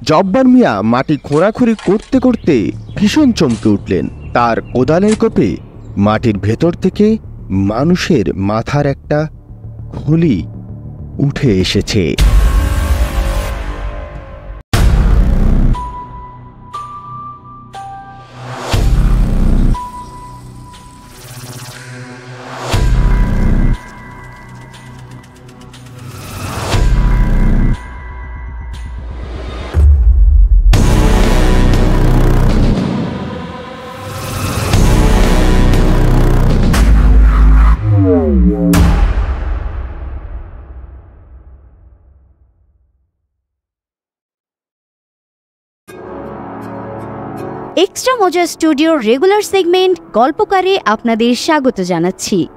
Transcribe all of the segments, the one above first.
জব্বার মিয়া মাটি খোঁড়াখুড়ি করতে করতে ভীষণ চমকে উঠলেন। তার কোদালের কোপে মাটির ভেতর থেকে মানুষের মাথার একটা খুলি উঠে এসেছে। এক্সট্রা মজা স্টুডিওর রেগুলার সেগমেন্ট গল্পকারে আপনাদের স্বাগত জানাচ্ছি।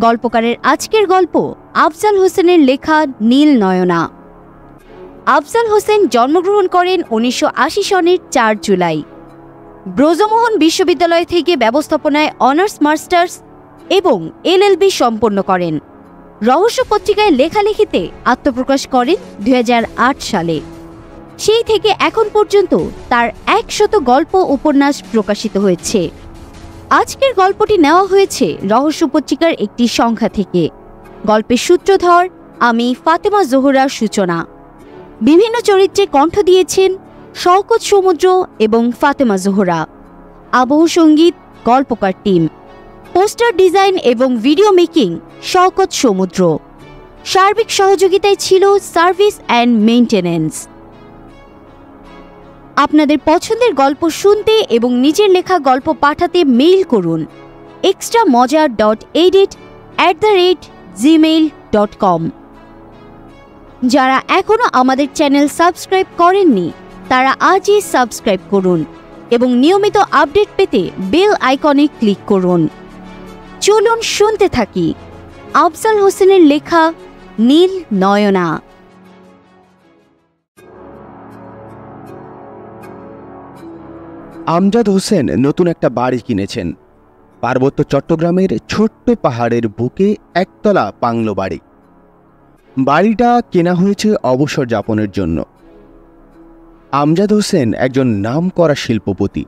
গল্পকারের আজকের গল্প আফজাল হোসেনের লেখা নীল নয়না। আফজাল হোসেন জন্মগ্রহণ করেন 1980 সনের 4 জুলাই। ব্রজমোহন বিশ্ববিদ্যালয় থেকে ব্যবস্থাপনায় অনার্স মাস্টার্স এবং LLB সম্পন্ন করেন। রহস্য পত্রিকায় লেখালেখিতে আত্মপ্রকাশ করেন 2008 সালে। সেই থেকে এখন পর্যন্ত তার 100 গল্প উপন্যাস প্রকাশিত হয়েছে। আজকের গল্পটি নেওয়া হয়েছে রহস্য পত্রিকার একটি সংখ্যা থেকে। গল্পের সূত্রধর আমি ফাতেমা জোহরা সূচনা। বিভিন্ন চরিত্রে কণ্ঠ দিয়েছেন শওকত সমুদ্র এবং ফাতেমা জোহরা। আবহ সঙ্গীত গল্পকার টিম। পোস্টার ডিজাইন এবং ভিডিও মেকিং শওকত সমুদ্র। সার্বিক সহযোগিতায় ছিল সার্ভিস অ্যান্ড মেইনটেনেন্স। আপনাদের পছন্দের গল্প শুনতে এবং নিজের লেখা গল্প পাঠাতে মেইল করুন extramoja.edit@gmail.com। যারা এখনও আমাদের চ্যানেল সাবস্ক্রাইব করেননি তারা আজই সাবস্ক্রাইব করুন এবং নিয়মিত আপডেট পেতে বেল আইকনে ক্লিক করুন। চলুন শুনতে থাকি আফজাল হোসেনের লেখা নীল নয়না। আমজাদ হোসেন নতুন একটা বাড়ি কিনেছেন পার্বত্য চট্টগ্রামের ছোট্ট পাহাড়ের বুকে একতলা বাংলো বাড়ি। বাড়িটা কেনা হয়েছে অবসর যাপনের জন্য। আমজাদ হোসেন একজন নামকরা শিল্পপতি।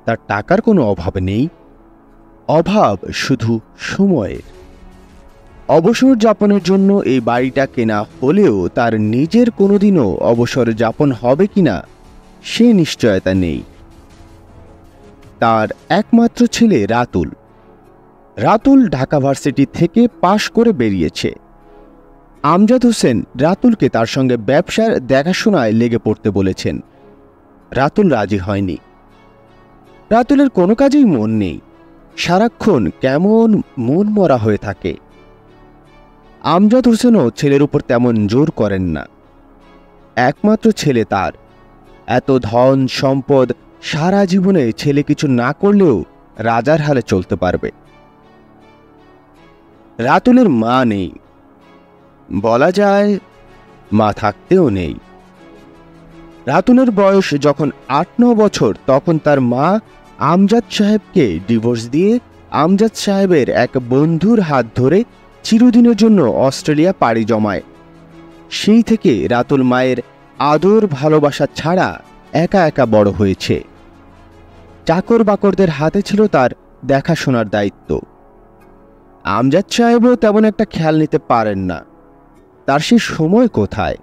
তার টাকার কোনো অভাব নেই, অভাব শুধু সময়ের। অবসর যাপনের জন্য এই বাড়িটা কেনা হলেও তার নিজের কোনোদিনও অবসর যাপন হবে কিনা সে নিশ্চয়তা নেই। তার একমাত্র ছেলে রাতুল। রাতুল ঢাকা ভার্সিটি থেকে পাশ করে বেরিয়েছে। আমজাদ হোসেন রাতুলকে তার সঙ্গে ব্যবসার দেখাশোনায় লেগে পড়তে বলেছেন। রাতুল রাজি হয়নি। রাতুলের কোনো কাজেই মন নেই, সারাক্ষণ কেমন মন মরা হয়ে থাকে। আমজাদ হোসেনও ছেলের উপর তেমন জোর করেন না। একমাত্র ছেলে তার। এত ধন সম্পদ, সারা জীবনে ছেলে কিছু না করলেও রাজার হালে চলতে পারবে। রাতুলের মা নেই, বলা যায় মা থাকতেও নেই। রাতুলের বয়স যখন 8-9 বছর তখন তার মা আমজাদ সাহেবকে ডিভোর্স দিয়ে আমজাদ সাহেবের এক বন্ধুর হাত ধরে চিরদিনের জন্য অস্ট্রেলিয়া পাড়ি জমায়। সেই থেকে রাতুল মায়ের আদর ভালোবাসা ছাড়া একা একা বড় হয়েছে। চাকর বাকরদের হাতে ছিল তার দেখাশোনার দায়িত্ব। আমজাদ সাহেবও তেমন একটা খেয়াল নিতে পারেন না। তার সে সময় কোথায়?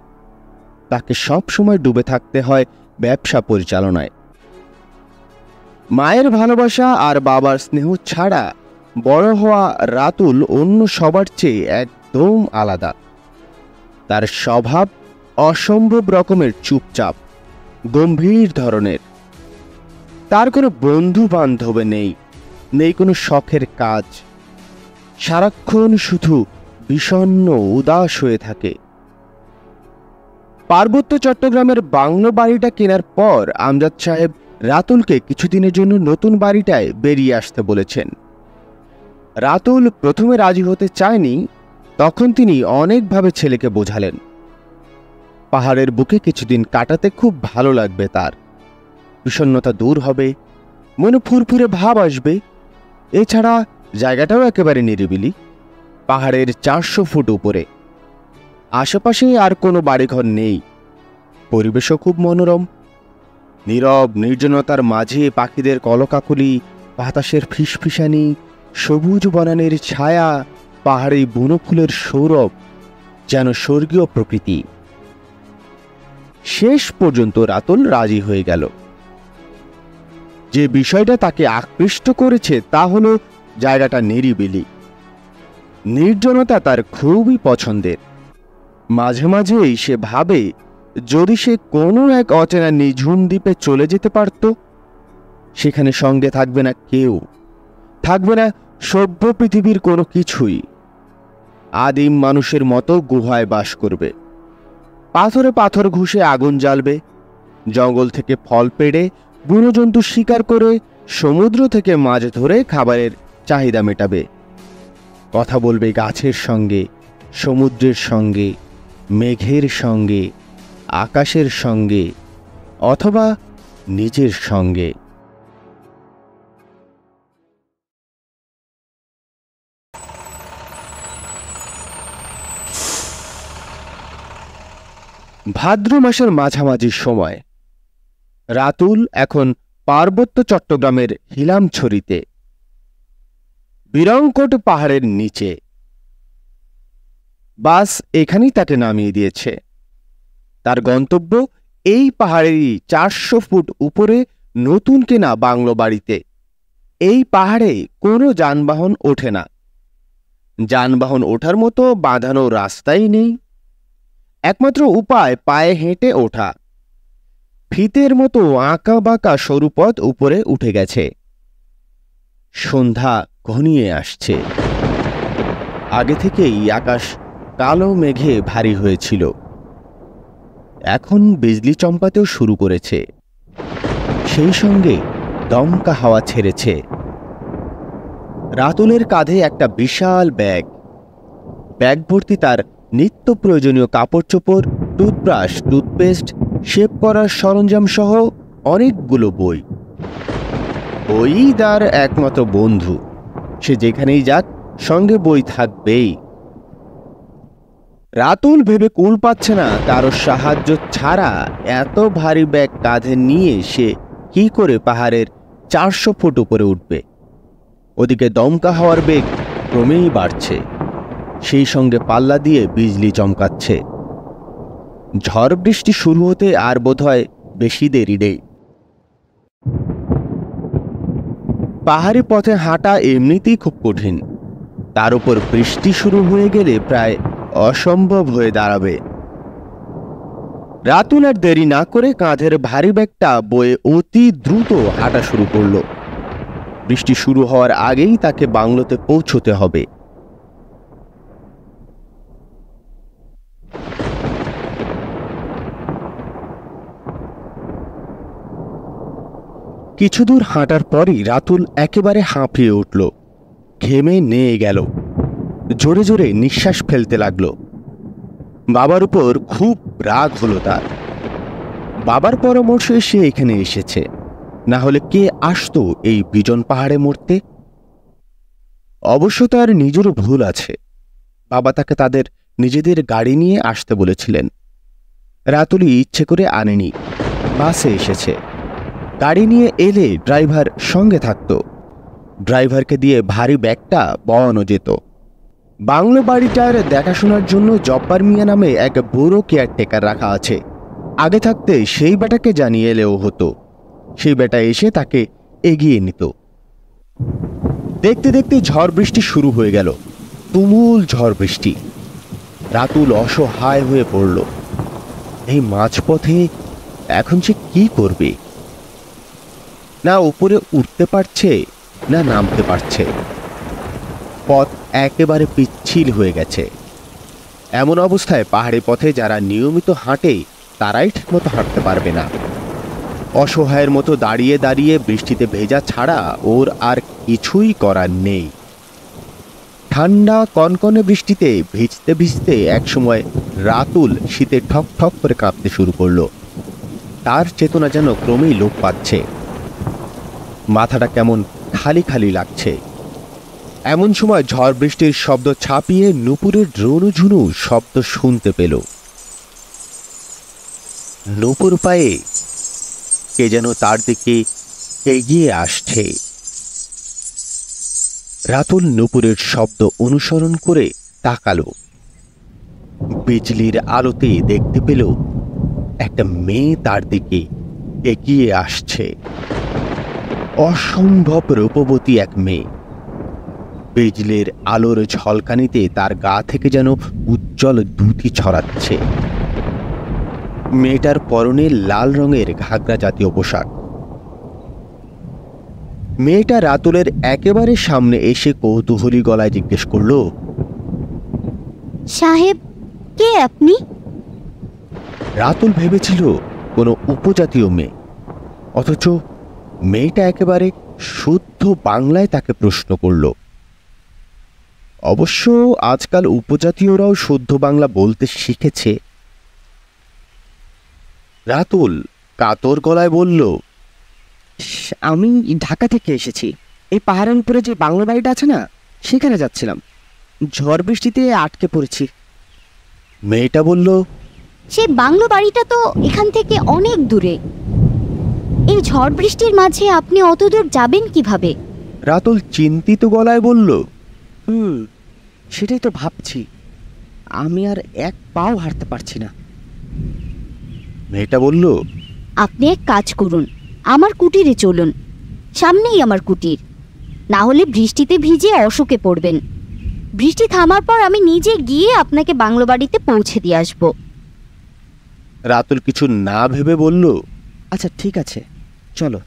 তাকে সব সময় ডুবে থাকতে হয় ব্যবসা পরিচালনায়। মায়ের ভালোবাসা আর বাবার স্নেহ ছাড়া বড় হওয়া রাতুল অন্য সবার চেয়ে একদম আলাদা। তার স্বভাব অসম্ভব রকমের চুপচাপ, গম্ভীর ধরনের। তার কোনো বন্ধু বান্ধব নেই, নেই কোনো শখের কাজ। সারাক্ষণ শুধু বিষণ্ণ উদাস হয়ে থাকে। পার্বত্য চট্টগ্রামের বাংলো বাড়িটা কেনার পর আমজাদ সাহেব রাতুলকে কিছুদিনের জন্য নতুন বাড়িটায় বেরিয়ে আসতে বলেছেন। রাতুল প্রথমে রাজি হতে চায়নি। তখন তিনি অনেকভাবে ছেলেকে বোঝালেন। পাহাড়ের বুকে কিছুদিন কাটাতে খুব ভালো লাগবে তার। বিষণ্ণতা দূর হবে, মনে ফুরফুরে ভাব আসবে। এছাড়া জায়গাটাও একেবারে নিরিবিলি, পাহাড়ের 400 ফুট উপরে। আশেপাশে আর কোনো বাড়িঘর নেই। পরিবেশও খুব মনোরম। নীরব নির্জনতার মাঝে পাখিদের কলকাকলি, বাতাসের ফিসফিসানি, সবুজ বনানের ছায়া, পাহাড়ি বনফুলের সৌরভ, যেন স্বর্গীয় প্রকৃতি। শেষ পর্যন্ত রাতুল রাজি হয়ে গেল। যে বিষয়টা তাকে আকৃষ্ট করেছে তা হল জায়গাটা নিরিবিলি। নির্জনতা তার খুবই পছন্দের। মাঝে মাঝেই সে ভাবে, যদি সে কোনো এক অচেনা নিঝুম দ্বীপে চলে যেতে পারত, সেখানে সঙ্গে থাকবে না কেউ, থাকবে না সভ্য পৃথিবীর কোনো কিছুই। আদিম মানুষের মতো গুহায় বাস করবে, পাথরে পাথর ঘুষে আগুন জ্বালবে, জঙ্গল থেকে ফল পেড়ে বন্যজন্তু শিকার করে সমুদ্র থেকে মাছ ধরে খাবারের চাহিদা মেটাবে। কথা বলবে গাছের সঙ্গে, সমুদ্রের সঙ্গে, মেঘের সঙ্গে, আকাশের সঙ্গে, অথবা নিজের সঙ্গে। ভাদ্র মাসের মাঝামাঝি সময়। রাতুল এখন পার্বত্য চট্টগ্রামের হিলামছড়িতে, বিরংকোট পাহাড়ের নিচে। বাস এখানেই তাকে নামিয়ে দিয়েছে। তার গন্তব্য এই পাহাড়েরই 400 ফুট উপরে নতুন কেনা বাংলো বাড়িতে। এই পাহাড়ে কোনো যানবাহন ওঠে না, যানবাহন ওঠার মতো বাঁধানো রাস্তাই নেই। একমাত্র উপায় পায়ে হেঁটে ওঠা। ফিতের মতো আঁকা বাঁকা সরু পথ উপরে উঠে গেছে। সন্ধ্যা ঘনিয়ে আসছে। আগে থেকেই আকাশ কালো মেঘে ভারী হয়েছিল, এখন বিজলি চমকাতেও শুরু করেছে। সেই সঙ্গে দমকা হাওয়া ছেড়েছে। রাতুলের কাঁধে একটা বিশাল ব্যাগ। ব্যাগ ভর্তি তার নিত্য প্রয়োজনীয় কাপড় চোপড়, টুথব্রাশ, টুথপেস্ট, শেভ করার সরঞ্জাম সহ অনেকগুলো বই। বই তার একমাত্র বন্ধু। সে যেখানেই যাক সঙ্গে বই থাকবেই। রাতুল ভেবে কুল পাচ্ছে না, কারো সাহায্য ছাড়া এত ভারী ব্যাগ কাঁধে নিয়ে সে কি করে পাহাড়ের 400 ফুট উপরে উঠবে। ওদিকে দমকা হাওয়ার বেগ ক্রমেই বাড়ছে, সেই সঙ্গে পাল্লা দিয়ে বিজলি চমকাচ্ছে। ঝড় বৃষ্টি শুরু হতে আর বোধহয় বেশি দেরি নেই। পাহাড়ি পথে হাঁটা এমনিতেই খুব কঠিন, তার উপর বৃষ্টি শুরু হয়ে গেলে প্রায় অসম্ভব হয়ে দাঁড়াবে। রাতুল আর দেরি না করে কাঁধের ভারী ব্যাগটা বয়ে অতি দ্রুত হাঁটা শুরু করল। বৃষ্টি শুরু হওয়ার আগেই তাকে বাংলোতে পৌঁছতে হবে। কিছু দূর হাঁটার পরই রাতুল একেবারে হাঁপিয়ে উঠল, ঘেমে নেয়ে গেল, জোরে জোরে নিঃশ্বাস ফেলতে লাগলো। বাবার উপর খুব রাগ হলো তার। বাবার পরামর্শে সে এখানে এসেছে, না হলে কে আসতো এই বিজন পাহাড়ে মরতে? অবশ্য তার নিজেরও ভুল আছে। বাবা তাকে তাদের নিজেদের গাড়ি নিয়ে আসতে বলেছিলেন। রাতুলি ইচ্ছে করে আনেনি, বাসে এসেছে। গাড়ি নিয়ে এলে ড্রাইভার সঙ্গে থাকত, ড্রাইভারকে দিয়ে ভারী ব্যাগটা বওয়ানো যেত। বাংলো বাড়িটার দেখাশোনার জন্য জব্বার মিয়া নামে এক বুড়ো কেয়ারটেকার রাখা আছে। আগে থাকতে সেই বেটাকে জানিয়ে এলেও হতো, সেই বেটা এসে তাকে এগিয়ে নিত। দেখতে দেখতে ঝড় বৃষ্টি শুরু হয়ে গেল, তুমুল ঝড় বৃষ্টি। রাতুল অসহায় হয়ে পড়ল। এই মাঝপথে এখন সে কি করবে? না উপরে উঠতে পারছে, না নামতে পারছে। পথ একেবারে পিচ্ছিল হয়ে গেছে। এমন অবস্থায় পাহাড়ি পথে যারা নিয়মিত হাঁটে তারাই ঠিকমতো হাঁটতে পারবে না। অসহায়ের মতো দাঁড়িয়ে দাঁড়িয়ে বৃষ্টিতে ভেজা ছাড়া ওর আর কিছুই করার নেই। ঠান্ডা কনকনে বৃষ্টিতে ভিজতে ভিজতে একসময় রাতুল শীতে ঠক ঠক করে কাঁপতে শুরু করলো। তার চেতনা যেন ক্রমেই লোপ পাচ্ছে। মাথাটা কেমন খালি খালি লাগছে। এমন সময় ঝড় বৃষ্টির শব্দ ছাপিয়ে নুপুরের ঝুনু শব্দ শুনতে পেল। নূপুর পায়ে কে যেন তার দিকে এগিয়ে আসছে। রাতুল নূপুরের শব্দ অনুসরণ করে তাকালো। বিজলির আলোতে দেখতে পেল একটা মেয়ে তার দিকে এগিয়ে আসছে। অসম্ভব রূপবতী এক মেয়ে। বিজলির আলোর ঝলকানিতে তার গা থেকে যেন উজ্জ্বল দ্যুতি ছড়াচ্ছে। মেয়েটার পরনে লাল রঙের ঘাগরা জাতীয় পোশাক। মেয়েটা রাতুলের একেবারে সামনে এসে কৌতূহলী গলায় জিজ্ঞেস করল, সাহেব, কে আপনি? রাতুল ভেবেছিল কোনো উপজাতীয় মেয়ে, অথচ মেয়েটা একেবারে শুদ্ধ বাংলায় তাকে প্রশ্ন করল। অবশ্য আজকাল উপজাতীয়রাও শুদ্ধ বাংলা বলতে শিখেছে। রাতুল কাতর গলায় বলল, আমি ঢাকা থেকে এসেছি। এই পাহাড়ের উপরে যে বাংলা বাড়িটা আছে না, সেখানে যাচ্ছিলাম। ঝড় বৃষ্টিতে আটকে পড়েছি। মেয়েটা বলল, সেই বাংলো বাড়িটা তো এখান থেকে অনেক দূরে। এই ঝড় বৃষ্টির মাঝে আপনি অত দূর যাবেন কিভাবে? রাতুল চিন্তিত গলায় বলল, সেটাই তো ভাবছি। আমি আর এক পাও হাঁটতে পারছি না। মেয়েটা বলল, আপনি এক কাজ করুন, আমার কুটিরে চলুন। সামনেই আমার কুটির। না হলে বৃষ্টিতে ভিজে অসুখে পড়বেন। বৃষ্টি থামার পর আমি নিজে গিয়ে আপনাকে বাংলো বাড়িতে পৌঁছে দিয়ে আসবো। রাতুল কিছু না ভেবে বলল, আচ্ছা ঠিক আছে, চলো।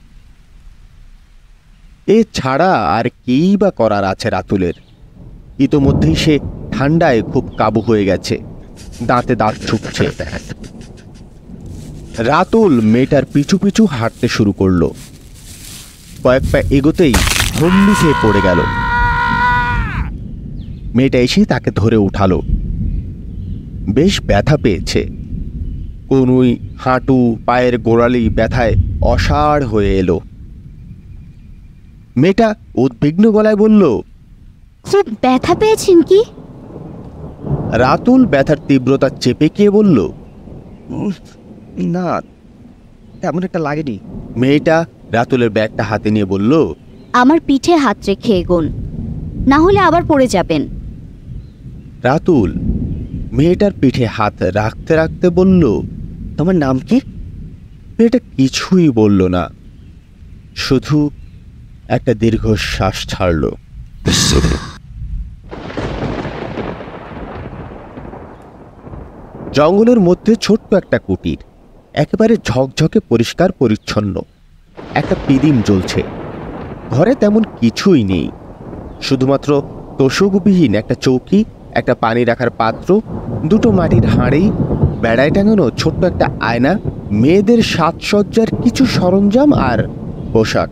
এ ছাড়া আর কেই বা করার আছে রাতুলের? ইতোমধ্যেই সে ঠান্ডায় খুব কাবু হয়ে গেছে, দাঁতে দাঁত ছুটছে। রাতুল মেয়েটার পিছু পিছু হাঁটতে শুরু করলো। কয়েক পা এগোতেই হম্বি খেয়ে পড়ে গেল। মেয়েটা এসে তাকে ধরে উঠালো। বেশ ব্যথা পেয়েছে। কনুই, হাঁটু, পায়ের গোড়ালি ব্যথায় অসাড় হয়ে এলো। মেয়েটা উদ্বিগ্ন গলায় বলল, খুব ব্যথা পেয়েছেন কি? রাতুল ব্যথার তীব্রতা চেপে গিয়ে বলল, না, তেমন একটা লাগেনি। মেয়েটা রাতুলের ব্যাগটা হাতে নিয়ে বলল, আমার পিঠে হাত রেখে এগোন, না হলে আবার পড়ে যাবেন। রাতুল মেয়েটার পিঠে হাত রাখতে রাখতে বলল, তোমার নাম কি? মেয়েটা কিছুই বলল না, শুধু একটা দীর্ঘশ্বাস ছাড়ল। জঙ্গলের মধ্যে ছোট্ট একটা কুটির, একেবারে ঝকঝকে পরিষ্কার পরিচ্ছন্ন। একটা পিদিম জ্বলছে। ঘরে তেমন কিছুই নেই, শুধুমাত্র তোষকবিহীন একটা চৌকি, একটা পানি রাখার পাত্র, দুটো মাটির হাঁড়ি, বেড়ায় টাঙানো ছোট্ট একটা আয়না, মেয়েদের সাজসজ্জার কিছু সরঞ্জাম আর পোশাক।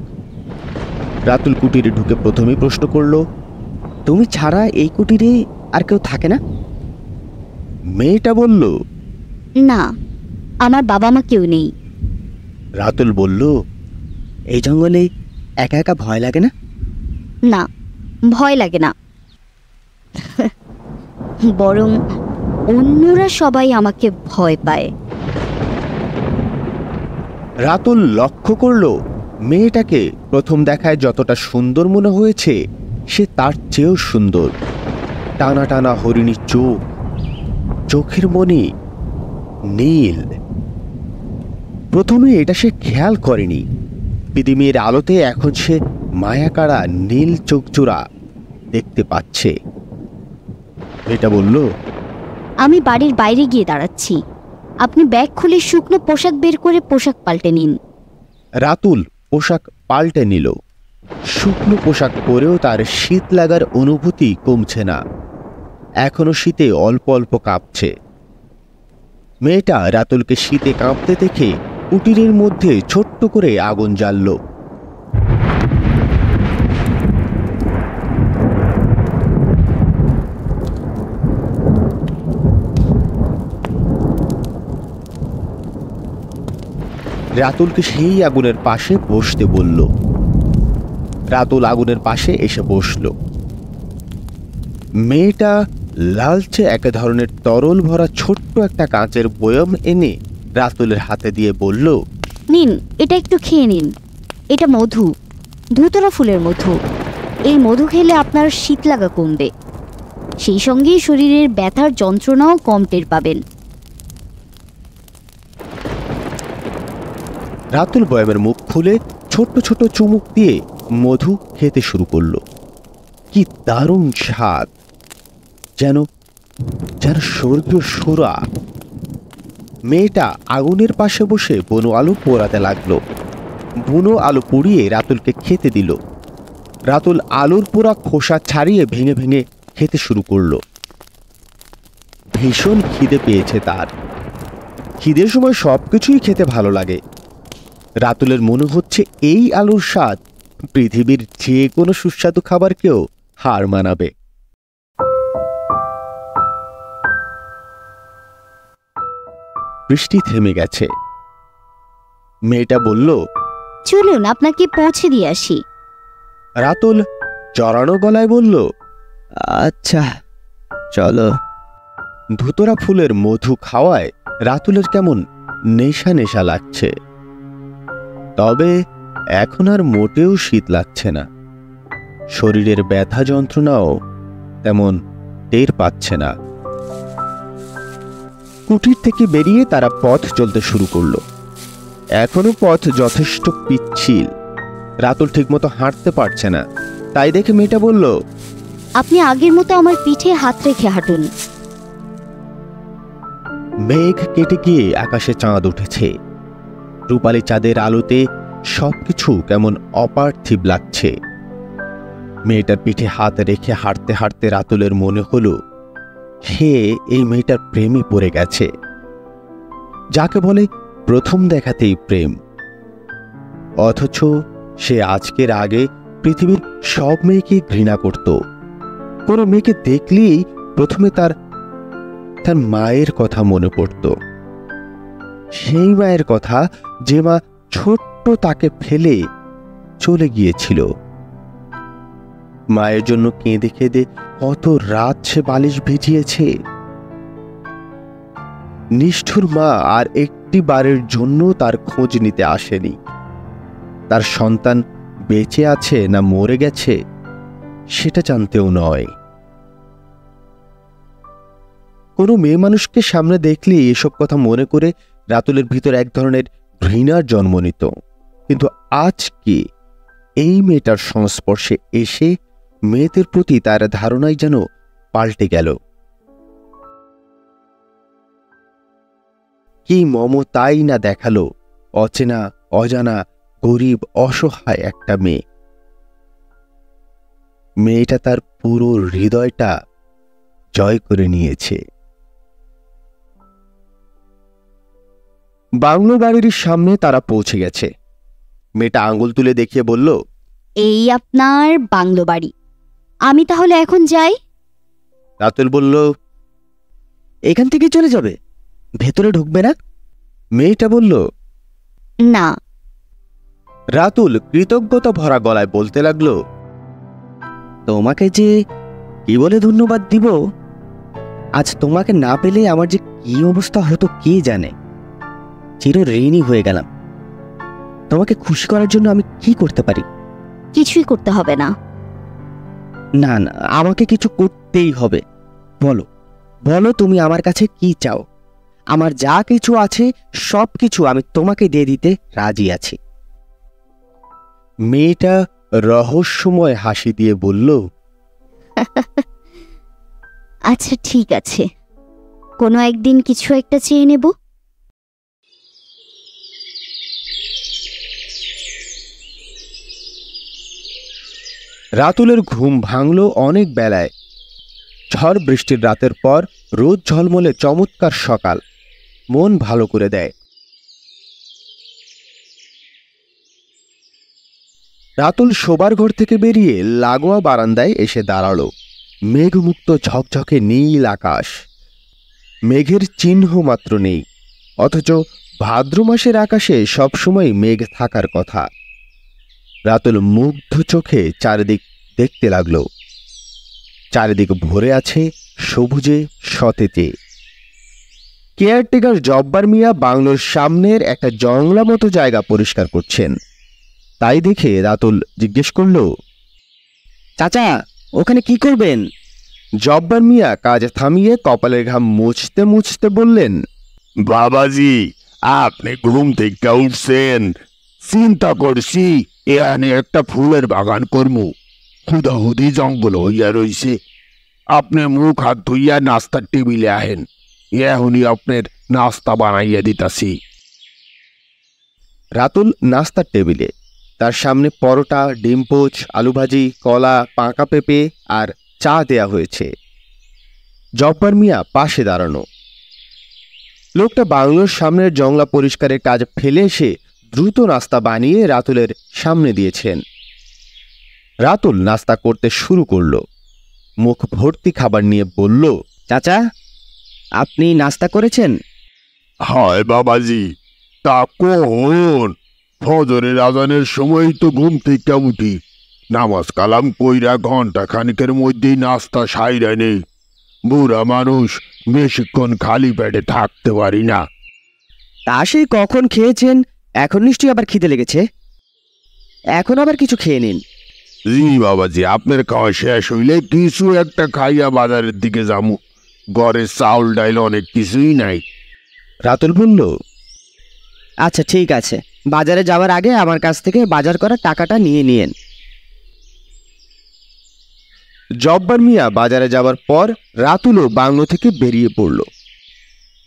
রাতুল কুটিরে ঢুকে প্রথমেই প্রশ্ন করল, তুমি ছাড়া এই কুটিরে আর কেউ থাকে না? মেয়েটা বলল, না, আমার বাবা মা কেউ নেই। রাতুল বলল, এই জঙ্গলে একা একা ভয় লাগে না? না, ভয় লাগে না। বরং অন্যরা সবাই আমাকে ভয় পায়। রাতুল লক্ষ্য করল মেয়েটাকে প্রথম দেখায় যতটা সুন্দর মনে হয়েছে, সে তার চেয়েও সুন্দর। টানা টানা হরিণী চোখ, চোখের মনি নীল। প্রথমে এটা সে খেয়াল করেনি। পিদিমের আলোতে এখন সে মায়াকাড়া নীল চোখজোড়া দেখতে পাচ্ছে। এটা বলল, আমি বাড়ির বাইরে গিয়ে দাঁড়াচ্ছি। আপনি ব্যাগ খুলে শুকনো পোশাক বের করে পোশাক পাল্টে নিন। রাতুল পোশাক পাল্টে নিল। শুকনো পোশাক পরেও তার শীত লাগার অনুভূতি কমছে না, এখনো শীতে অল্প অল্প কাঁপছে। মেয়েটা রাতুলকে শীতে কাঁপতে দেখে কুটিরের মধ্যে ছোট্ট করে আগুন জ্বালল। রাতুলকে সেই আগুনের পাশে বসতে বলল। রাতুল আগুনের পাশে এসে বসল। মেয়েটা লালচে এক ধরনের তরল ভরা ছোট্ট একটা কাঁচের বয়ম এনে রাতুলের হাতে দিয়ে বলল, নিন, এটা একটু খেয়ে নিন। এটা মধু, ধুতরা ফুলের মধু। এই মধু খেলে আপনার শীত লাগা কমবে, সেই সঙ্গে শরীরের ব্যথার যন্ত্রণাও কম টের পাবেন। রাতুল বয়ামের মুখ খুলে ছোট্ট ছোট চুমুক দিয়ে মধু খেতে শুরু করলো। কি দারুণ স্বাদ, যেন যেন স্বর্গীয় সুরা। মেয়েটা আগুনের পাশে বসে বুনো আলু পোড়াতে লাগলো। বুনো আলু পুড়িয়ে রাতুলকে খেতে দিল। রাতুল আলুর পোড়া খোসা ছাড়িয়ে ভেঙে ভেঙে খেতে শুরু করলো। ভীষণ খিদে পেয়েছে তার। খিদের সময় সবকিছুই খেতে ভালো লাগে। রাতুলের মনে হচ্ছে এই আলুর স্বাদ পৃথিবীর যে কোনো সুস্বাদু খাবারকেও হার মানাবে। বৃষ্টি থেমে গেছে। মেয়েটা বলল, চলুন আপনাকে পৌঁছে দিয়ে আসি। রাতুল জড়ানো গলায় বলল, আচ্ছা চলো। ধুতরা ফুলের মধু খাওয়ায় রাতুলের কেমন নেশা নেশা লাগছে। তবে এখন আর মোটেও শীত লাগছে না। শরীরের ব্যথা যন্ত্রণাও তেমন টের পাচ্ছে না। কুটির থেকে বেরিয়ে তারা পথ চলতে শুরু করলো। এখনো পথ যথেষ্ট পিচ্ছিল। রাতুল ঠিকমতো হাঁটতে পারছে না। তাই দেখে মেয়েটা বলল, আপনি আগের মতো আমার পিঠে হাত রেখে হাঁটুন। মেঘ কেটে গিয়ে আকাশে চাঁদ উঠেছে। রূপালী চাঁদের আলোতে সবকিছু কেমন অপার্থিব লাগছে। মেয়েটার পিঠে হাত রেখে হাঁটতে হাঁটতে রাতুলের মনে হলো সে এই মেয়েটার প্রেমে পড়ে গেছে, যাকে বলে প্রথম দেখাতেই প্রেম। অথচ সে আজকের আগে পৃথিবীর সব মেয়েকে ঘৃণা করত। কোনো মেয়েকে দেখলেই প্রথমে তার মায়ের কথা মনে পড়ত। সেই মায়ের কথা যে মা ছোট্ট তাকে ফেলে চলে গিয়েছিল। মায়ের জন্য কেঁদে কেঁদে কত রাত সে বালিশ ভিজিয়েছে। নিষ্ঠুর মা আর একটি বারের জন্য তার খোঁজ নিতে আসেনি। তার সন্তান বেঁচে আছে না মরে গেছে সেটা জানতেও নয়। কোনো মেয়ে মানুষকে সামনে দেখলে এসব কথা মনে করে রাতুলের ভিতর এক ধরনের ঘৃণার জন্ম নিত। কিন্তু আজকে এই মেয়েটার সংস্পর্শে এসে মেয়েদের প্রতি তার ধারণাই যেন পাল্টে গেল। কি মমতাই না দেখালো অচেনা অজানা গরিব অসহায় একটা মেয়ে। মেয়েটা তার পুরো হৃদয়টা জয় করে নিয়েছে। বাংলো বাড়ির সামনে তারা পৌঁছে গেছে। মেয়েটা আঙ্গুল তুলে দেখিয়ে বলল, এই আপনার বাংলো বাড়ি। আমি তাহলে এখন যাই। রাতুল বলল, এখান থেকে চলে যাবে, ভেতরে ঢুকবে না? মেয়েটা বলল, না। রাতুল কৃতজ্ঞতা ভরা গলায় বলতে লাগলো, তোমাকে যে কি বলে ধন্যবাদ দিব। আজ তোমাকে না পেলে আমার যে কি অবস্থা হতো কে জানে। চির ঋণী হয়ে গেলাম। তোমাকে খুশি করার জন্য আমি কি করতে পারি? কিছুই করতে হবে না। না না, আমাকে কিছু করতেই হবে। বলো বলো, তুমি আমার কাছে কি চাও? আমার যা কিছু আছে সব কিছু আমি তোমাকে দিয়ে দিতে রাজি আছি। মেয়েটা রহস্যময় হাসি দিয়ে বলল, আচ্ছা ঠিক আছে, কোনো একদিন কিছু একটা চেয়ে নেব। রাতুলের ঘুম ভাঙল অনেক বেলায়। ঝড় বৃষ্টির রাতের পর রোদ ঝলমলে চমৎকার সকাল মন ভালো করে দেয়। রাতুল শোবার ঘর থেকে বেরিয়ে লাগোয়া বারান্দায় এসে দাঁড়ালো। মেঘমুক্ত ঝকঝকে নীল আকাশ, মেঘের চিহ্ন মাত্র নেই। অথচ ভাদ্র মাসের আকাশে সবসময় মেঘ থাকার কথা। রাতুল মুগ্ধ চোখে চারিদিক দেখতে লাগলো। চারিদিক ভরে আছে সবুজে সতেজে। কেয়ারটেকার জব্বার মিয়া বাংলোর সামনের একটা জংলা মতো জায়গা পরিষ্কার করছেন। তাই দেখে রাতুল জিজ্ঞেস করল, চাচা ওখানে কি করবেন? জব্বার মিয়া কাজ থামিয়ে কপালের ঘাম মুছতে মুছতে বললেন, বাবাজি, আপনি ঘুম থেকে উঠছেন, চিন্তা করছি এখানে একটা ফুলের বাগান করমু। হুদাহুদি জঙ্গল হইয়া রইছে। আপনি মুখ হাত ধুইয়া নাস্তার টেবিলে আহেন, এখনই আপনার নাস্তা বানাইয়া দিতাছি। রাতুল নাস্তার টেবিলে, তার সামনে পরোটা, ডিম পোচ, আলু ভাজি, কলা, পাকা পেঁপে আর চা দেয়া হয়েছে। জব্বার মিয়া পাশে দাঁড়ানো। লোকটা বাংলোর সামনের জংলা পরিষ্কারের কাজ ফেলে এসে দ্রুত নাস্তা বানিয়ে রাতুলের সামনে দিয়েছেন। রাতুল নাস্তা করতে শুরু করল। মুখ ভর্তি খাবার নিয়ে বলল, চাচা আপনি নাস্তা করেছেন? হায় বাবাজি, তা কোন ফজরের আজানের সময় তো ঘুম থেকে উঠি, নামাজ কালাম কইরা ঘন্টা খানিকের মধ্যেই নাস্তা সাইরা নেই। বুড়া মানুষ, বেশিক্ষণ খালি পেটে থাকতে পারি না। তা সেই কখন খেয়েছেন, এখন নিশ্চয়ই আবার খিদে লেগেছে, এখন আবার কিছু খেয়ে নিন। জি বাবাজি, আপনার খাওয়া শেষ হইলে কিছু একটা খাইয়া বাজারের দিকে যামু। ঘরে চাউল ডাইল অনেক কিছুই নাই। রাতুল বলল, আচ্ছা ঠিক আছে, বাজারে যাওয়ার আগে আমার কাছ থেকে বাজার করার টাকাটা নিয়ে নিয়েন। জব্বার মিয়া বাজারে যাবার পর রাতুলও বাংলো থেকে বেরিয়ে পড়ল।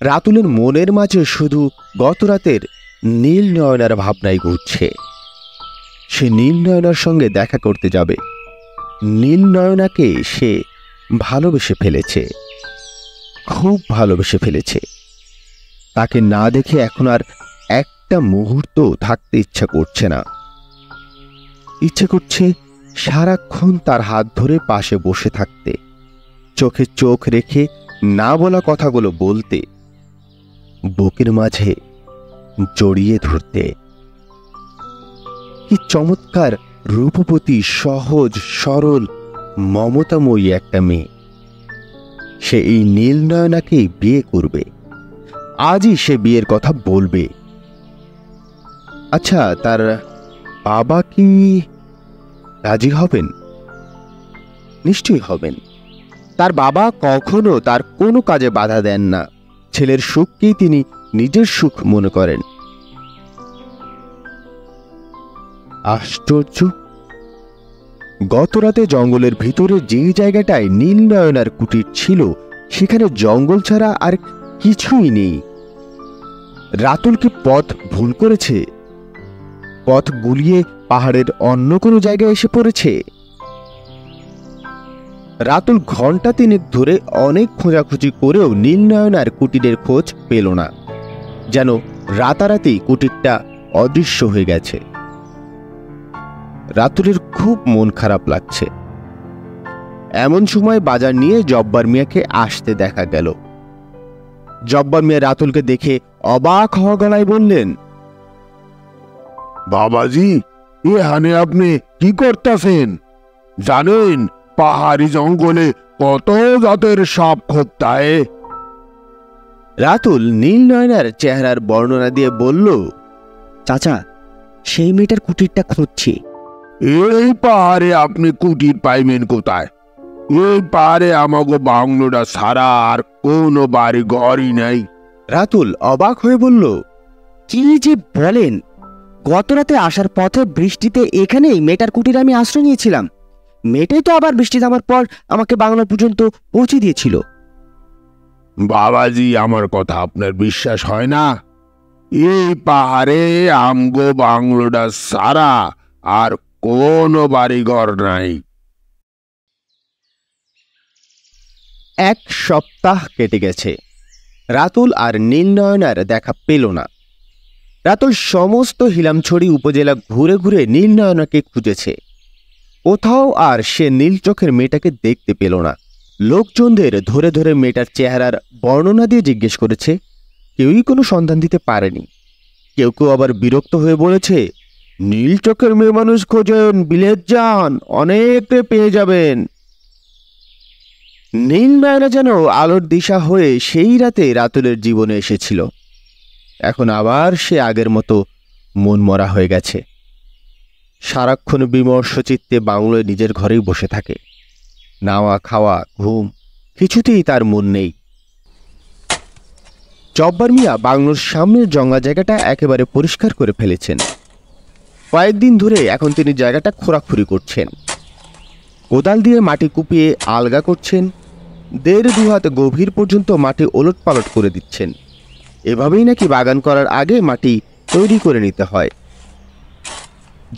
রাতুলের মনের মাঝে শুধু গত রাতের নীল নয়নার ভাবনাই ঘুরছে। সে নীল নয়নার সঙ্গে দেখা করতে যাবে। নীল নয়নাকে সে ভালোবেসে ফেলেছে, খুব ভালোবেসে ফেলেছে। তাকে না দেখে এখন আর একটা মুহূর্ত থাকতে ইচ্ছা করছে না। ইচ্ছে করছে সারাক্ষণ তার হাত ধরে পাশে বসে থাকতে, চোখে চোখ রেখে না বলা কথাগুলো বলতে, বুকের মাঝে জড়িয়ে ধরতে। কি চমৎকার রূপবতী, সহজ সরল মমতাময়ী একটা মেয়ে। সে এই নীল নয়নাকেই বিয়ে করবে। আজই সে বিয়ের কথা বলবে। আচ্ছা, তার বাবা কি রাজি হবেন? নিশ্চয়ই হবেন। তার বাবা কখনো তার কোনো কাজে বাধা দেন না। ছেলের সুখকেই তিনি নিজের সুখ মনে করেন। আশ্চর্য! গতরাতে জঙ্গলের ভিতরে যে জায়গাটায় নীল নয়নার কুটির ছিল, সেখানে জঙ্গল ছাড়া আর কিছুই নেই। রাতুল কি পথ ভুল করেছে? পথ গুলিয়ে পাহাড়ের অন্য কোনো জায়গায় এসে পড়েছে? রাতুল ঘন্টা তিনেক ধরে অনেক খোঁজাখুঁজি করেও নীল নয়নার কুটিরের খোঁজ পেল না। যেন রাতারাতি কুটিরটা অদৃশ্য হয়ে গেছে। রাতুলের খুব মন খারাপ লাগছে। এমন সময় বাজার নিয়ে জব্বার মিয়াকে আসতে দেখা গেল। জব্বার মিয়া রাতুলকে দেখে অবাক হওয়া গলায় বললেন, বাবাজি, এখানে আপনি কি করতেছেন? জানেন পাহাড়ি জঙ্গলে কত জাতের সাপ খোঁজতায়? রাতুল নীল নয়নার চেহারার বর্ণনা দিয়ে বলল, চাচা সেই মেয়েটার কুটিরটা খুঁজছি। এই পাহাড়ে আপনি কুটির পাইবেন কোথায়? এই পাহাড়ে আমাকে বাংলোটা ছাড়া আর কোনো বাড়ি ঘরই নাই। রাতুল অবাক হয়ে বলল, কি যে বলেন, গতরাতে আসার পথে বৃষ্টিতে এখানেই মেয়েটার কুটিরে আমি আশ্রয় নিয়েছিলাম। মেয়েটাই তো আবার বৃষ্টি থামার পর আমাকে বাংলা পর্যন্ত পৌঁছে দিয়েছিল। বাবাজি, আমার কথা আপনার বিশ্বাস হয় না? এই পাহাড়ে আমগো বাংলোটা ছাড়া আর কোনো বাড়ি ঘর নাই। 1 সপ্তাহ কেটে গেছে। রাতুল আর নীল নয়নার দেখা পেল না। রাতুল সমস্ত হিলামছড়ি উপজেলা ঘুরে ঘুরে নীল নয়নাকে খুঁজেছে। কোথাও আর সে নীল চোখের মেয়েটাকে দেখতে পেল না। লোকজনদের ধরে ধরে মেয়েটার চেহারার বর্ণনা দিয়ে জিজ্ঞেস করেছে, কেউই কোনো সন্ধান দিতে পারেনি। কেউ কেউ আবার বিরক্ত হয়ে বলেছে, নীল চোখের মেয়ে মানুষ খোঁজেন, বিলেত যান, অনেকটা পেয়ে যাবেন। নীল নয়না যেন আলোর দিশা হয়ে সেই রাতে রাতুলের জীবনে এসেছিল। এখন আবার সে আগের মতো মনমরা হয়ে গেছে। সারাক্ষণ বিমর্ষ চিত্তে বাংলোয় নিজের ঘরেই বসে থাকে। নাওয়া খাওয়া ঘুম কিছুতেই তার মন নেই। জব্বার মিয়া বাংলোর সামনের জঙ্গা জায়গাটা একেবারে পরিষ্কার করে ফেলেছেন। কয়েকদিন ধরে এখন তিনি জায়গাটা খোঁড়াখুড়ি করছেন। কোদাল দিয়ে মাটি কুপিয়ে আলগা করছেন। 1.5 হাত গভীর পর্যন্ত মাটি ওলটপালট করে দিচ্ছেন। এভাবেই নাকি বাগান করার আগে মাটি তৈরি করে নিতে হয়।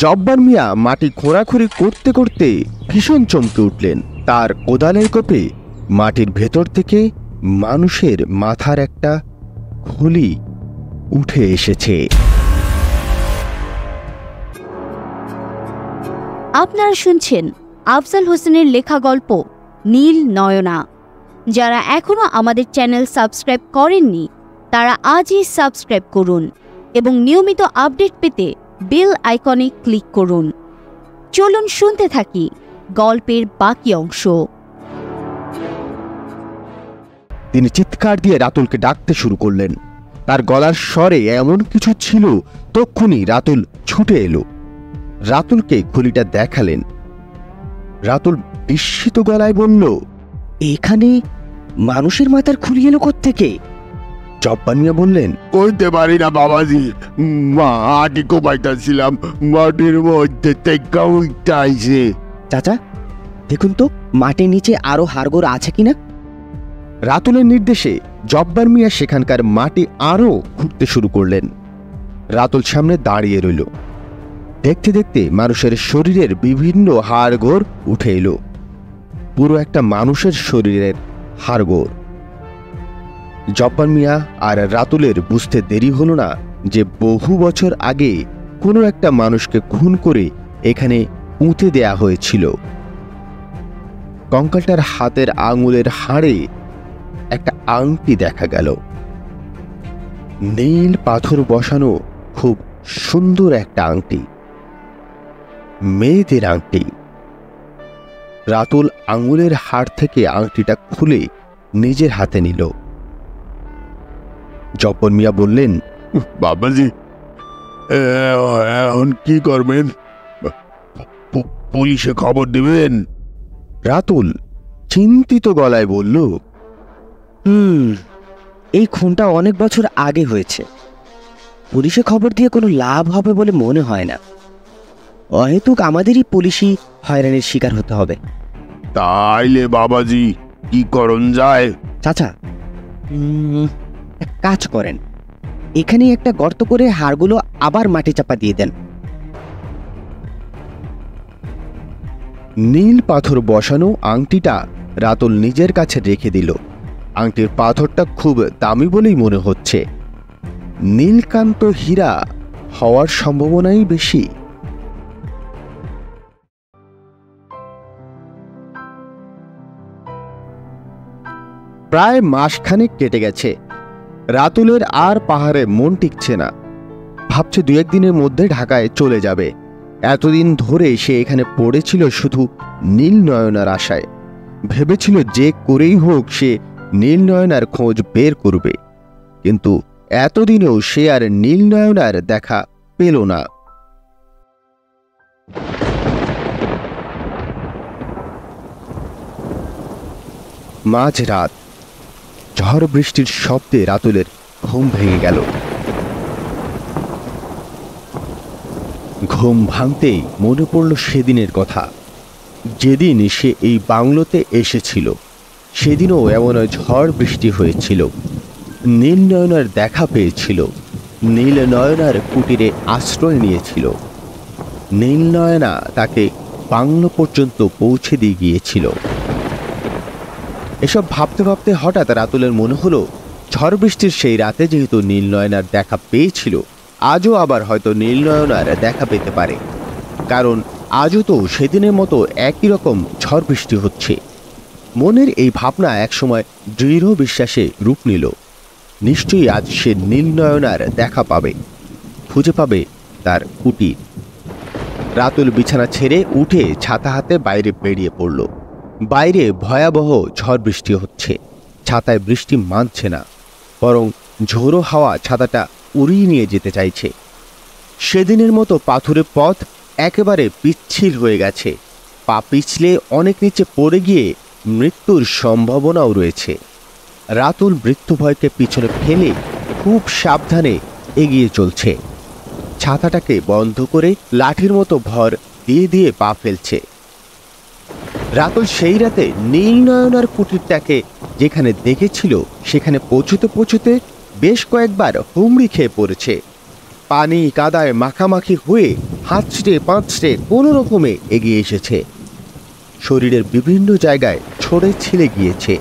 জব্বার মিয়া মাটি খোঁড়াখুড়ি করতে করতে ভীষণ চমকে উঠলেন। তার কোদালের কোপে মাটির ভেতর থেকে মানুষের মাথার একটা খুলি উঠে এসেছে। আপনারা শুনছেন আফজাল হোসেনের লেখা গল্প নীল নয়না। যারা এখনো আমাদের চ্যানেল সাবস্ক্রাইব করেননি তারা আজই সাবস্ক্রাইব করুন এবং নিয়মিত আপডেট পেতে বেল আইকনে ক্লিক করুন। চলুন শুনতে থাকি গল্পের বাকি অংশ। তিনি চিৎকার দিয়ে রাতুলকে ডাকতে শুরু করলেন। তার গলার স্বরে এমন কিছু ছিল, তক্ষুনি রাতুল ছুটে এলো। রাতুলকে খুলিটা দেখালেন। রাতুল বিস্মিত গলায় বলল, এখানে মানুষের মাথার খুলি এলো কোত্থেকে? জব্বার মিয়া বললেন, করতে পারি না বাবাজি, মাটি কোপাইতেছিলাম, মাটির মধ্যে থেকে উঠতে। চাচা দেখুন তো মাটির নিচে আরো হাড়গোড় আছে কিনা। রাতুলের নির্দেশে জব্বার মিয়া সেখানকার মাটি আরও খুঁড়তে শুরু করলেন। রাতুল সামনে দাঁড়িয়ে রইল। দেখতে দেখতে মানুষের শরীরের বিভিন্ন হাড়গোড় উঠে এলো। পুরো একটা মানুষের শরীরের হাড়গোড়। জব্বার মিয়া আর রাতুলের বুঝতে দেরি হলো না যে বহু বছর আগে কোনো একটা মানুষকে খুন করে এখানে পুঁতে দেয়া হয়েছিল। কঙ্কালটার হাতের আঙুলের হাড়ে একটা আংটি দেখা গেল। নীল পাথর বসানো খুব সুন্দর একটা আংটি, মেয়েদের আংটি। রাতুল আঙুলের হাড় থেকে আংটিটা খুলে নিজের হাতে নিল। জব্বার মিয়া বললেন, বাবাজি এখন কি করবেন? পুলিশে খবর দেবেন? রাতুল চিন্তিত গলায় বলল, এই খুনটা অনেক বছর আগে হয়েছে। পুলিশে খবর দিয়ে কোনো লাভ হবে বলে মনে হয় না। অহেতুক আমাদেরই পুলিশি হয়রানির শিকার হতে হবে। তাইলে বাবাজি কি করণ যায়? চাচা এক কাজ করেন, এখানে একটা গর্ত করে হাড়গুলো আবার মাটি চাপা দিয়ে দেন। নীল পাথর বসানো আংটিটা রাতুল নিজের কাছে রেখে দিল। আংটির পাথরটা খুব দামি বলেই মনে হচ্ছে। নীলকান্ত হীরা হওয়ার সম্ভাবনাই বেশি। প্রায় মাসখানেক কেটে গেছে। রাতুলের আর পাহাড়ে মন টিকছে না। ভাবছে 2-1 দিনের মধ্যে ঢাকায় চলে যাবে। এতদিন ধরে সে এখানে পড়েছিল শুধু নীল নয়নার আশায়। ভেবেছিল যে করেই হোক সে নীল নয়নার খোঁজ বের করবে, কিন্তু এতদিনেও সে আর নীল নয়নার দেখা পেল না। মাঝরাত, ঝড় বৃষ্টির শব্দে রাতুলের ঘুম ভেঙে গেল। ঘুম ভাঙতেই মনে পড়ল সেদিনের কথা, যেদিন সে এই বাংলোতে এসেছিল। সেদিনও এমন ঝড় বৃষ্টি হয়েছিল। নীল নয়নার দেখা পেয়েছিল। নীল নয়নার কুটিরে আশ্রয় নিয়েছিল। নীল নয়না তাকে বাংলো পর্যন্ত পৌঁছে দিয়ে গিয়েছিল। এসব ভাবতে ভাবতে হঠাৎ রাতুলের মনে হলো, ঝড় বৃষ্টির সেই রাতে যেহেতু নীল নয়নার দেখা পেয়েছিল, আজও আবার হয়তো নীল নয়নার দেখা পেতে পারে। কারণ আজও তো সেদিনের মতো একই রকম ঝড় বৃষ্টি হচ্ছে। মনের এই ভাবনা একসময় দৃঢ় বিশ্বাসে রূপ নিল। নিশ্চয়ই আজ সে নীল নয়নার দেখা পাবে, খুঁজে পাবে তার কুটির। রাতুল বিছানা ছেড়ে উঠে ছাতা হাতে বাইরে বেরিয়ে পড়ল। বাইরে ভয়াবহ ঝড় বৃষ্টি হচ্ছে। ছাতায় বৃষ্টি মানছে না, বরং ঝোড়ো হাওয়া ছাতাটা উড়িয়ে নিয়ে যেতে চাইছে। সেদিনের মতো পাথুরে পথ একেবারে পিচ্ছিল হয়ে গেছে। পা পিছলে অনেক নিচে পড়ে গিয়ে মৃত্যুর সম্ভাবনাও রয়েছে। রাতুল মৃত্যু ভয়কে পিছনে ফেলে খুব সাবধানে এগিয়ে চলছে। ছাতাটাকে বন্ধ করে লাঠির মতো ভর দিয়ে দিয়ে পা ফেলছে। রাতুল সেই রাতে নীলনয়নার কুটিরটাকে যেখানে দেখেছিল সেখানে পৌঁছতে পৌঁছতে বেশ কয়েকবার হুমড়ি খেয়ে পড়েছে। পানি কাদায় মাখামাখি হয়ে হাঁচড়ে পাঁচড়ে কোনো রকমে এগিয়ে এসেছে। শরীরের বিভিন্ন জায়গায় ছড়ে ছিলে গিয়েছে,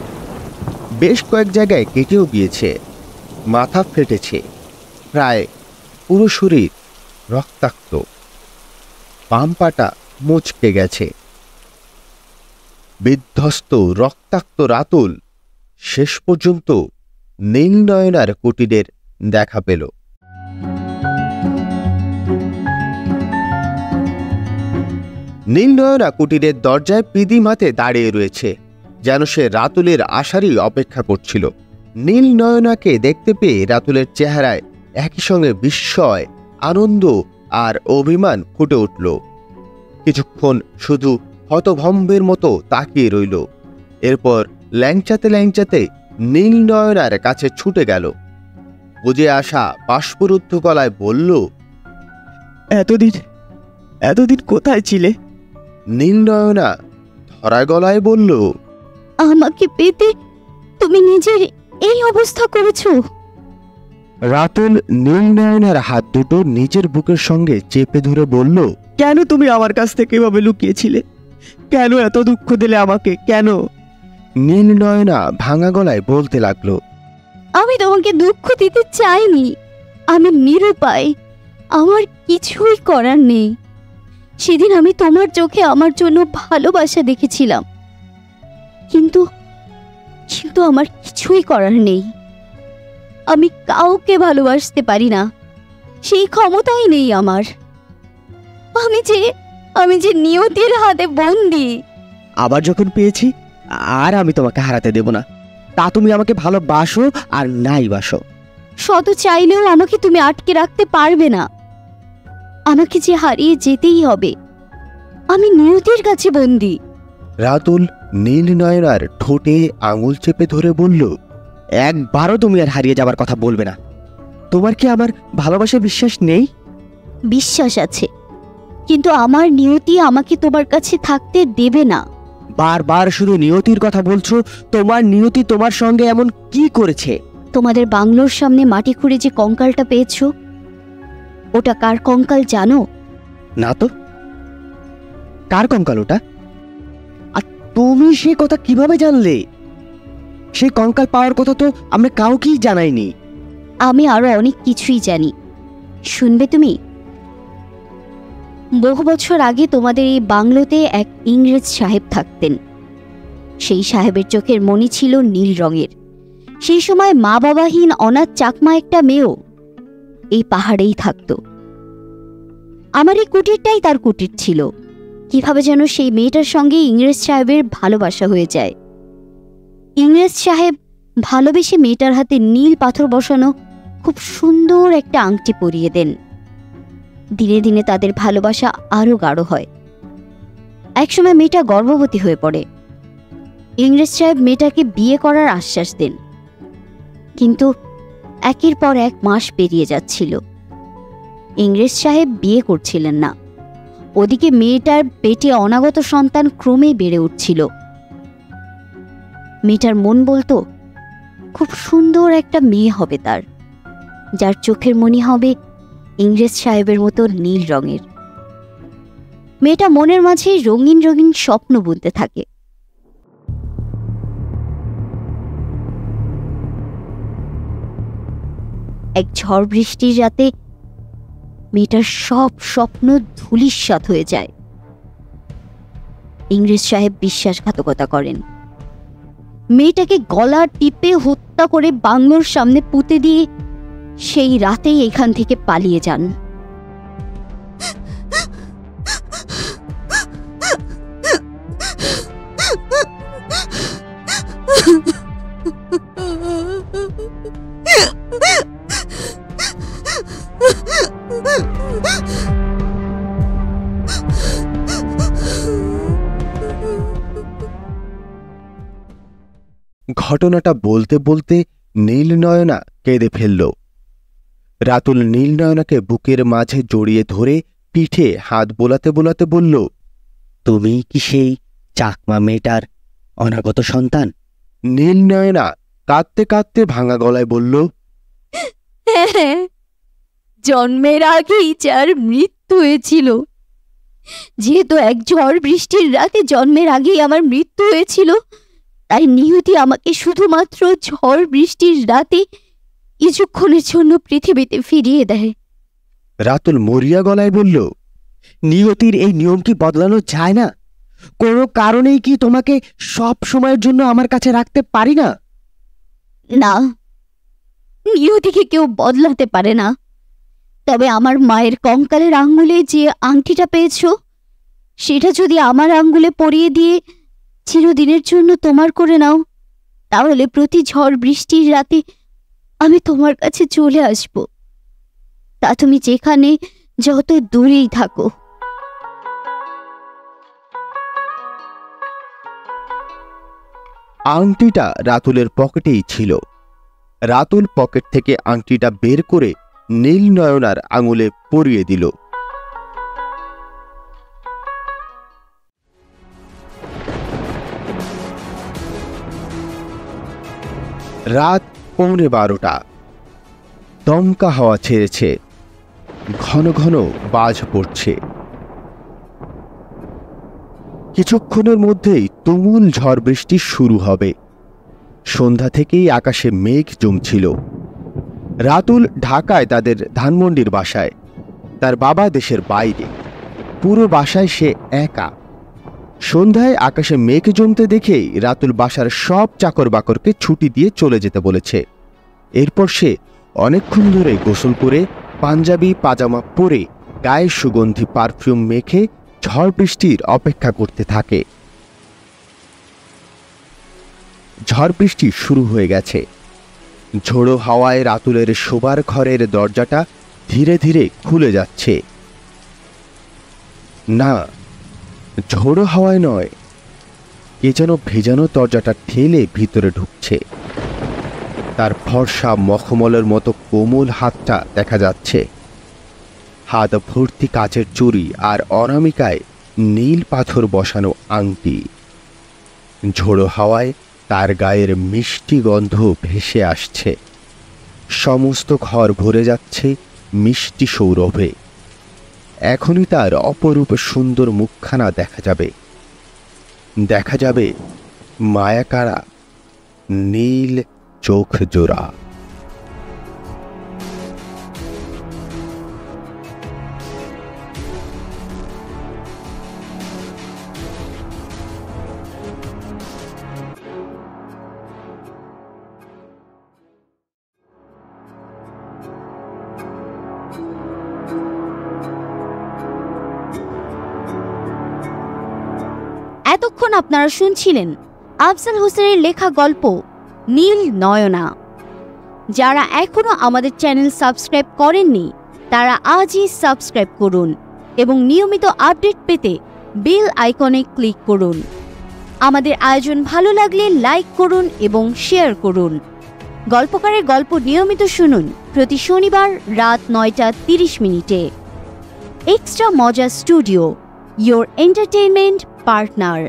বেশ কয়েক জায়গায় কেটেও গিয়েছে, মাথা ফেটেছে, প্রায় পুরো শরীর রক্তাক্ত, বাম পাটা মুচকে গেছে। বিধ্বস্ত রক্তাক্ত রাতুল শেষ পর্যন্ত নীলনয়নার কুটিরের দেখা পেল। নীলনয়না কুটিরের দরজায় পিদিম হাতে দাঁড়িয়ে রয়েছে, যেন সে রাতুলের আসারই অপেক্ষা করছিল। নীলনয়নাকে দেখতে পেয়ে রাতুলের চেহারায় একই সঙ্গে বিস্ময়, আনন্দ আর অভিমান ফুটে উঠল। কিছুক্ষণ শুধু হতভম্বের মতো তাকিয়ে রইল। এরপর ল্যাংচাতে ল্যাংচাতে নীলনয়নার কাছে ছুটে গেল। বুঝে আসা বাষ্পরুদ্ধ গলায় বলল, এতদিন কোথায় ছিলে? নীলনয়না ধরা গলায় বলল, আমাকে পেতে তুমি নিজের এই অবস্থা করেছো। রাতুল নীলনয়নার হাত দুটো নিজের বুকের সঙ্গে চেপে ধরে বলল, কেন তুমি আমার কাছ থেকে এভাবে লুকিয়েছিলে? কেন এত দুঃখ দিলে আমাকে? কেন? নীলনয়না ভাঙা গলায় বলতে লাগলো, আমি তোমাকে দুঃখ দিতে চাইনি, আমি নিরুপায়, আমার কিছুই করার নেই। সেদিন আমি তোমার চোখে আমার জন্য ভালোবাসা দেখেছিলাম, কিন্তু কিন্তু আমার কিছুই করার নেই। আমি কাউকে ভালোবাসতে পারি না, সেই ক্ষমতাই নেই আমার। আমি যে নিয়তির হাতে বন্দী। আবার যখন পেয়েছি আর আমি তোমাকে হারাতে দেব না। তা তুমি আমাকে ভালোবাসো আর নাই বাসো, শত চাইলেও আমাকে তুমি আটকে রাখতে পারবে না। আমাকে যে হারিয়ে যেতেই হবে, আমি নিয়তির কাছে বন্দী। রাতুল নীলনয়নার ঠোঁটে আঙুল চেপে ধরে বলল, একবারও তুমি আর হারিয়ে যাবার কথা বলবে না। তোমার কি আমার ভালোবাসা বিশ্বাস নেই? বিশ্বাস আছে, কিন্তু আমার নিয়তি আমাকে তোমার কাছে থাকতে দেবে না। বারবার শুধু নিয়তির কথা বলছো। তোমার নিয়তি তোমার সঙ্গে এমন কি করেছে? তোমাদের বাংলোর সামনে মাটি খুঁড়ে যে কঙ্কালটা পেয়েছো, ওটা কার কঙ্কাল জানো? না তো। কার কঙ্কাল ওটা? আর তুমি সে কথা কিভাবে জানলে? সেই কঙ্কাল পাওয়ার কথা তো আমরা কাউকেই জানাইনি। আমি আরো অনেক কিছুই জানি, শুনবে তুমি? বহু বছর আগে তোমাদের এই বাংলোতে এক ইংরেজ সাহেব থাকতেন। সেই সাহেবের চোখের মণি ছিল নীল রঙের। সেই সময় মা বাবাহীন অনাথ চাকমা একটা মেয়েও এই পাহাড়েই থাকত। আমার এই কুটিরটাই তার কুটির ছিল। কিভাবে যেন সেই মেয়েটার সঙ্গে ইংরেজ সাহেবের ভালোবাসা হয়ে যায়। ইংরেজ সাহেব ভালোবেসে মেয়েটার হাতে নীল পাথর বসানো খুব সুন্দর একটা আংটি পরিয়ে দেন। দিনে দিনে তাদের ভালোবাসা আরো গাঢ় হয়। একসময় মেয়েটা গর্ভবতী হয়ে পড়ে। ইংরেজ সাহেব মেয়েটাকে বিয়ে করার আশ্বাস দেন, কিন্তু একের পর এক মাস পেরিয়ে যাচ্ছিল। ইংরেজ সাহেব বিয়ে করছিলেন না। ওদিকে মেয়েটার পেটে অনাগত সন্তান ক্রমেই বেড়ে উঠছিল। মেয়েটার মন বলতো খুব সুন্দর একটা মেয়ে হবে তার, যার চোখের মনি হবে ইংরেজ সাহেবের মতো নীল রঙের। মেয়েটা মনের মাঝে রঙিন রঙিন স্বপ্ন বুনতে থাকে। এক ঝড় বৃষ্টির রাতে মেয়েটার সব স্বপ্ন ধূলিসাৎ হয়ে যায়। ইংরেজ সাহেব বিশ্বাসঘাতকতা করেন। মেয়েটাকে গলা টিপে হত্যা করে বাংলোর সামনে পুঁতে দিয়ে সেই রাতেই এখান থেকে পালিয়ে যান। ঘটনাটা বলতে বলতে নীলনয়না কেঁদে ফেলল। রাতুল নীলনয়নাকে বুকের মাঝে জড়িয়ে ধরে পিঠে হাত বোলাতে বোলাতে বলল, তুমি কি সেই চাকমা মেয়েটার অনাগত সন্তান? নীলনয়না কাঁদতে কাঁদতে ভাঙা গলায় বলল, হ্যাঁ, জন্মের আগেই যার মৃত্যু হয়েছিল। যেহেতু এক ঝড় বৃষ্টির রাতে জন্মের আগেই আমার মৃত্যু হয়েছিল, তাই নিয়তি আমাকে শুধুমাত্র ঝড় বৃষ্টির রাতে কিছুক্ষণের জন্য পৃথিবীতে ফিরিয়ে দেয়। রাতুল মরিয়া গলায় বলল, নিয়তির এই নিয়ম কি বদলানো যায় না? কোনো কারণেই কি তোমাকে সব সময়ের জন্য আমার কাছে রাখতে পারি না? না, নিয়তিকে কেউ বদলাতে পারে না। তবে আমার মায়ের কঙ্কালের আঙ্গুলে যে আংটিটা পেয়েছ, সেটা যদি আমার আঙ্গুলে পরিয়ে দিয়ে চিরদিনের জন্য তোমার করে নাও, তাহলে প্রতি ঝড় বৃষ্টির রাতে আমি তোমার কাছে চলে আসব। তা তুমি যেখানে যত দূরেই থাকো। আংটিটা রাতুলের পকেটেই ছিল। রাতুল পকেট থেকে আংটিটা বের করে নীলনয়নার আঙুলে পরিয়ে দিল। রাত 11:15। দমকা হাওয়া ছেড়েছে, ঘন ঘন বাজ পড়ছে। কিছুক্ষণের মধ্যেই তুমুল ঝড় বৃষ্টি শুরু হবে। সন্ধ্যা থেকেই আকাশে মেঘ জমছিল। রাতুল ঢাকায় তাদের ধানমন্ডির বাসায়, তার বাবা দেশের বাইরে। পুরো বাসায় সে একা। সন্ধ্যায় আকাশে মেঘ জমতে দেখেই রাতুল বাসার সব চাকর বাকরকে ছুটি দিয়ে চলে যেতে বলেছে। এরপর সে অনেকক্ষণ ধরে গোসল করে পাঞ্জাবি পাজামা পরে গায়ে সুগন্ধি পারফিউম মেখে ঝড় বৃষ্টির অপেক্ষা করতে থাকে। ঝড় বৃষ্টি শুরু হয়ে গেছে। ঝোড়ো হাওয়ায় রাতুলের শোবার ঘরের দরজাটা ধীরে ধীরে খুলে যাচ্ছে। না, ঝোড়ো হাওয়ায় নয়, কে যেন ভেজানো দরজাটা ঠেলে ভিতরে ঢুকছে। তার ফর্সা মখমলের মতো কোমল হাতটা দেখা যাচ্ছে। হাত ভর্তি কাচের চুড়ি আর অনামিকায় নীল পাথর বসানো আংটি। ঝোড়ো হাওয়ায় তার গায়ের মিষ্টি গন্ধ ভেসে আসছে। সমস্ত ঘর ভরে যাচ্ছে মিষ্টি সৌরভে। এখনই তার অপরূপ সুন্দর মুখখানা দেখা যাবে। দেখা যাবে মায়াকাড়া নীল চোখ জোড়া। এতক্ষণ আপনারা শুনছিলেন আফজাল হোসেনের লেখা গল্প নীল নয়না। যারা এখনো আমাদের চ্যানেল সাবস্ক্রাইব করেননি, তারা আজই সাবস্ক্রাইব করুন এবং নিয়মিত আপডেট পেতে বেল আইকনে ক্লিক করুন। আমাদের আয়োজন ভালো লাগলে লাইক করুন এবং শেয়ার করুন। গল্পকারের গল্প নিয়মিত শুনুন প্রতি শনিবার রাত 9:30 এক্সট্রা মজা স্টুডিও, your entertainment partner।